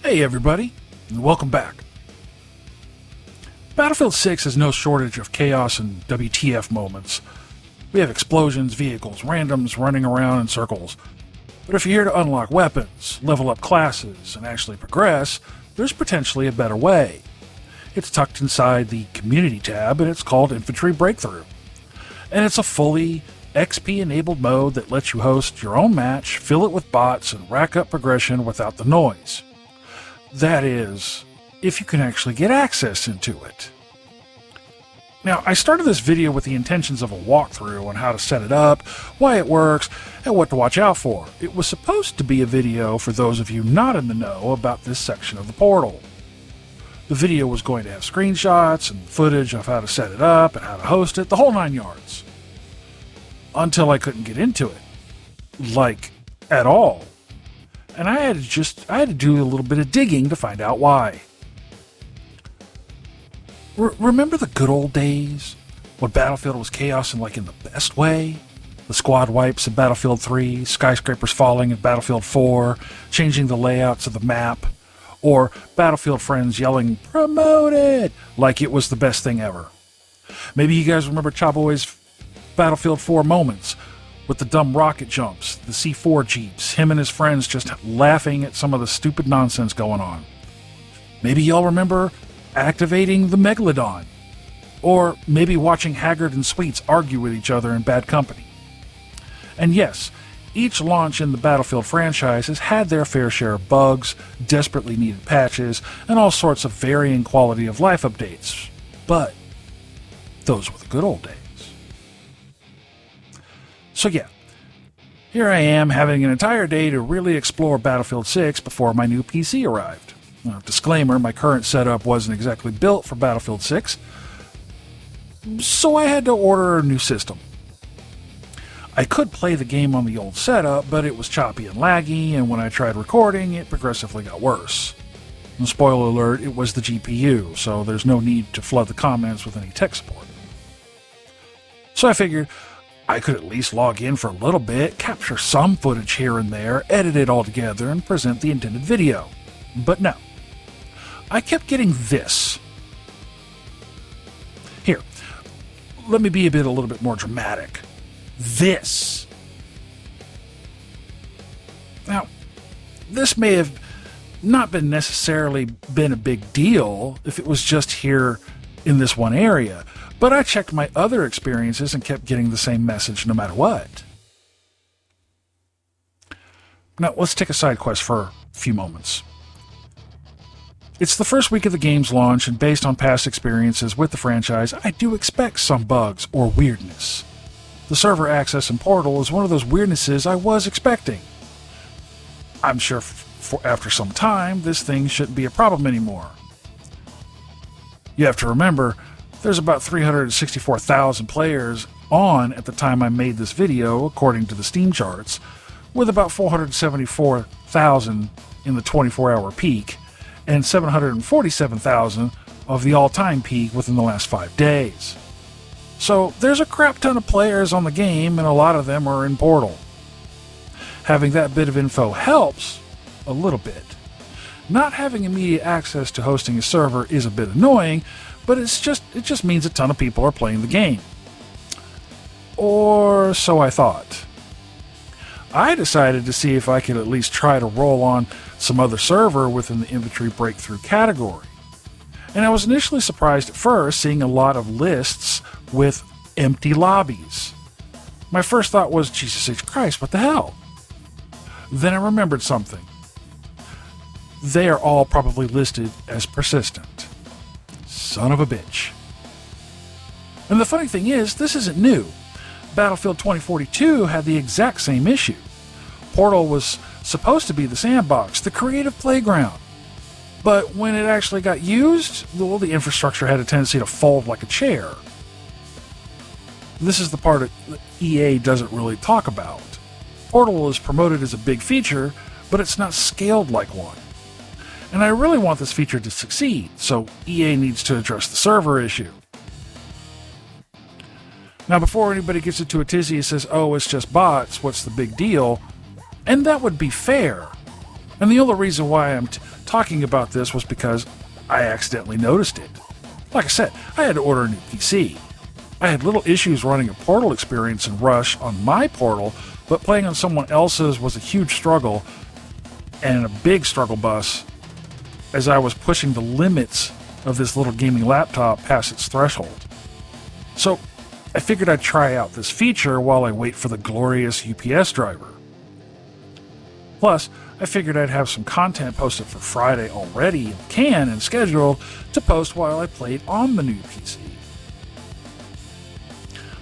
Hey everybody, and welcome back. Battlefield 6 has no shortage of chaos and WTF moments. We have explosions, vehicles, randoms running around in circles. But if you're here to unlock weapons, level up classes, and actually progress, there's potentially a better way. It's tucked inside the Community tab, and it's called Infantry Breakthrough. And it's a fully XP-enabled mode that lets you host your own match, fill it with bots, and rack up progression without the noise. That is, if you can actually get access into it. Now, I started this video with the intentions of a walkthrough on how to set it up, why it works, and what to watch out for. It was supposed to be a video for those of you not in the know about this section of the portal. The video was going to have screenshots and footage of how to set it up and how to host it, the whole 9 yards. Until I couldn't get into it. Like, at all. And I had to do a little bit of digging to find out why. Remember the good old days? When Battlefield was chaos in the best way? The squad wipes in Battlefield 3, skyscrapers falling in Battlefield 4, changing the layouts of the map, or Battlefield friends yelling, "Promoted!" like it was the best thing ever. Maybe you guys remember Chaboy's Battlefield 4 moments, with the dumb rocket jumps, the C4 jeeps, him and his friends just laughing at some of the stupid nonsense going on. Maybe y'all remember activating the Megalodon. Or maybe watching Haggard and Sweets argue with each other in bad company. And yes, each launch in the Battlefield franchise has had their fair share of bugs, desperately needed patches, and all sorts of varying quality of life updates. But those were the good old days. So yeah, here I am having an entire day to really explore Battlefield 6 before my new PC arrived. Disclaimer, my current setup wasn't exactly built for Battlefield 6, so I had to order a new system. I could play the game on the old setup, but it was choppy and laggy, and when I tried recording, it progressively got worse. And spoiler alert, it was the GPU, so there's no need to flood the comments with any tech support. So I figured I could at least log in for a little bit, capture some footage here and there, edit it all together, and present the intended video. But no. I kept getting this. Here, let me be a little bit more dramatic. This. Now, this may have not been necessarily been a big deal if it was just here in this one area, but I checked my other experiences and kept getting the same message no matter what. Now, let's take a side quest for a few moments. It's the first week of the game's launch, and based on past experiences with the franchise, I do expect some bugs or weirdness. The server access in Portal is one of those weirdnesses I was expecting. I'm sure after some time, this thing shouldn't be a problem anymore. You have to remember, there's about 364,000 players on at the time I made this video, according to the Steam charts, with about 474,000 in the 24-hour peak, and 747,000 of the all-time peak within the last 5 days. So there's a crap ton of players on the game, and a lot of them are in Portal. Having that bit of info helps a little bit. Not having immediate access to hosting a server is a bit annoying, but it just means a ton of people are playing the game. Or so I thought. I decided to see if I could at least try to roll on some other server within the Infantry Breakthrough category. And I was initially surprised at first seeing a lot of lists with empty lobbies. My first thought was, Jesus H. Christ, what the hell? Then I remembered something. They are all probably listed as persistent. Son of a bitch. And the funny thing is, this isn't new. Battlefield 2042 had the exact same issue. Portal was supposed to be the sandbox, the creative playground. But when it actually got used, well, the infrastructure had a tendency to fold like a chair. This is the part that EA doesn't really talk about. Portal is promoted as a big feature, but it's not scaled like one. And I really want this feature to succeed, so EA needs to address the server issue. Now, before anybody gets into a tizzy and says, oh, it's just bots, what's the big deal? And that would be fair. And the only reason why I'm talking about this was because I accidentally noticed it. Like I said, I had to order a new PC. I had little issues running a Portal experience in Rush on my Portal, but playing on someone else's was a huge struggle and a big struggle bus as I was pushing the limits of this little gaming laptop past its threshold. So I figured I'd try out this feature while I wait for the glorious UPS driver. Plus, I figured I'd have some content posted for Friday already in the can and scheduled to post while I played on the new PC.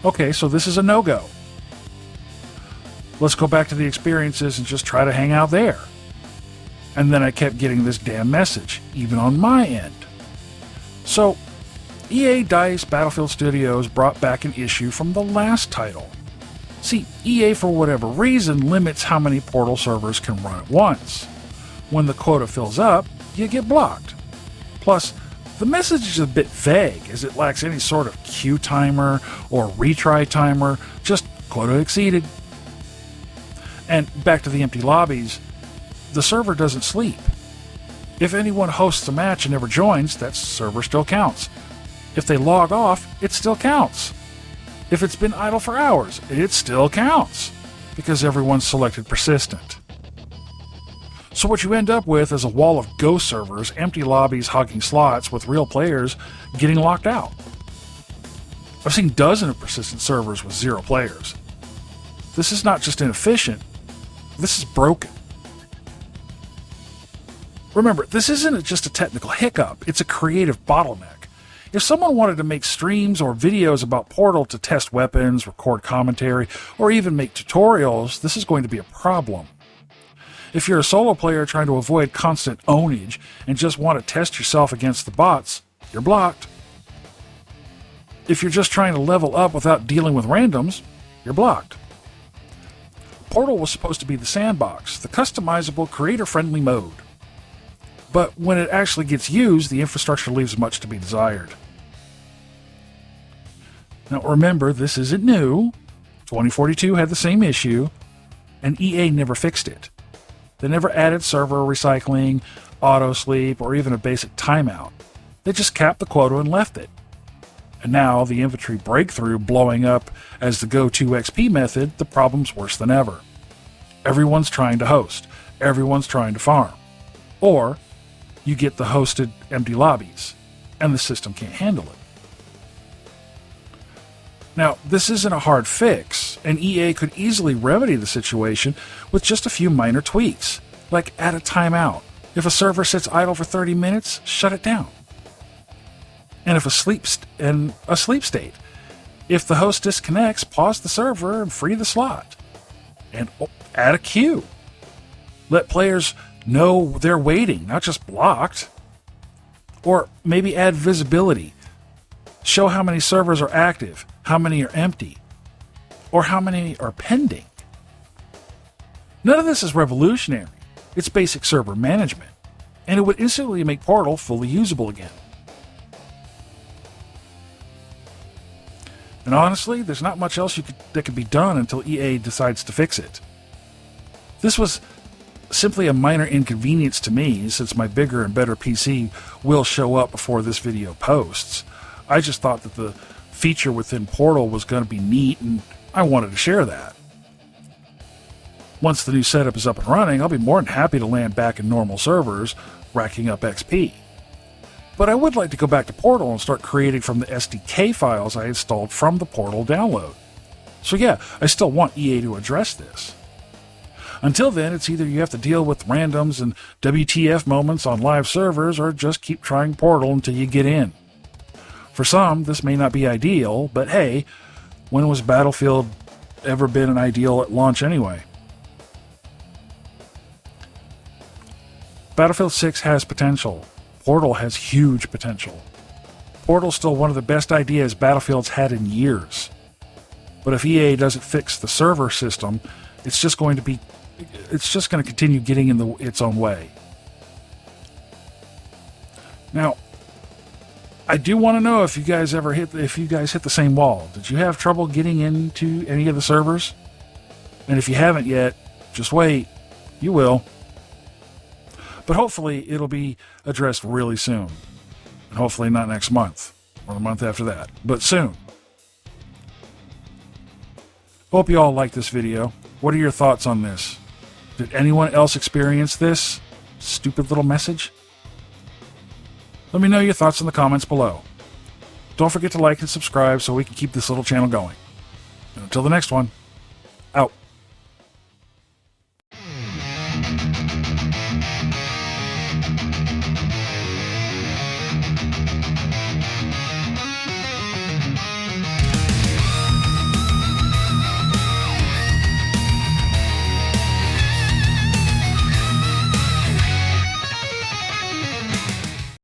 Okay, so this is a no-go. Let's go back to the experiences and just try to hang out there. And then I kept getting this damn message, even on my end. So, EA DICE Battlefield Studios brought back an issue from the last title. See, EA, for whatever reason, limits how many Portal servers can run at once. When the quota fills up, you get blocked. Plus, the message is a bit vague, as it lacks any sort of queue timer or retry timer, just quota exceeded. And back to the empty lobbies, the server doesn't sleep. If anyone hosts a match and never joins, that server still counts. If they log off, it still counts. If it's been idle for hours, it still counts, because everyone's selected persistent. So what you end up with is a wall of ghost servers, empty lobbies hogging slots with real players getting locked out. I've seen dozens of persistent servers with 0 players. This is not just inefficient, this is broken. Remember, this isn't just a technical hiccup, it's a creative bottleneck. If someone wanted to make streams or videos about Portal to test weapons, record commentary, or even make tutorials, this is going to be a problem. If you're a solo player trying to avoid constant ownage and just want to test yourself against the bots, you're blocked. If you're just trying to level up without dealing with randoms, you're blocked. Portal was supposed to be the sandbox, the customizable, creator-friendly mode. But when it actually gets used, the infrastructure leaves much to be desired. Now remember, this isn't new. 2042 had the same issue, and EA never fixed it. They never added server recycling, auto-sleep, or even a basic timeout. They just capped the quota and left it. And now, the Infantry Breakthrough blowing up as the go-to XP method, the problem's worse than ever. Everyone's trying to host. Everyone's trying to farm. Or, you get the hosted empty lobbies, and the system can't handle it. Now, this isn't a hard fix, and EA could easily remedy the situation with just a few minor tweaks, like add a timeout. If a server sits idle for 30 minutes, shut it down. And if a sleep state. If the host disconnects, pause the server and free the slot. And add a queue. Let players know they're waiting, not just blocked. Or maybe add visibility. Show how many servers are active, how many are empty, or how many are pending. None of this is revolutionary. It's basic server management, and it would instantly make Portal fully usable again. And honestly, there's not much else that could be done until EA decides to fix it. This was simply a minor inconvenience to me, since my bigger and better PC will show up before this video posts. I just thought that the feature within Portal was going to be neat, and I wanted to share that. Once the new setup is up and running, I'll be more than happy to land back in normal servers, racking up XP. But I would like to go back to Portal and start creating from the SDK files I installed from the Portal download. So yeah, I still want EA to address this. Until then, it's either you have to deal with randoms and WTF moments on live servers, or just keep trying Portal until you get in. For some, this may not be ideal, but hey, when was Battlefield ever been an ideal at launch anyway? Battlefield 6 has potential. Portal has huge potential. Portal's still one of the best ideas Battlefield's had in years. But if EA doesn't fix the server system, it's just going to continue getting in its own way. Now, I do want to know if you guys hit the same wall. Did you have trouble getting into any of the servers? And if you haven't yet, just wait. You will. But hopefully it'll be addressed really soon. And hopefully not next month or the month after that, but soon. Hope you all liked this video. What are your thoughts on this? Did anyone else experience this stupid little message? Let me know your thoughts in the comments below. Don't forget to like and subscribe so we can keep this little channel going. And until the next one, out.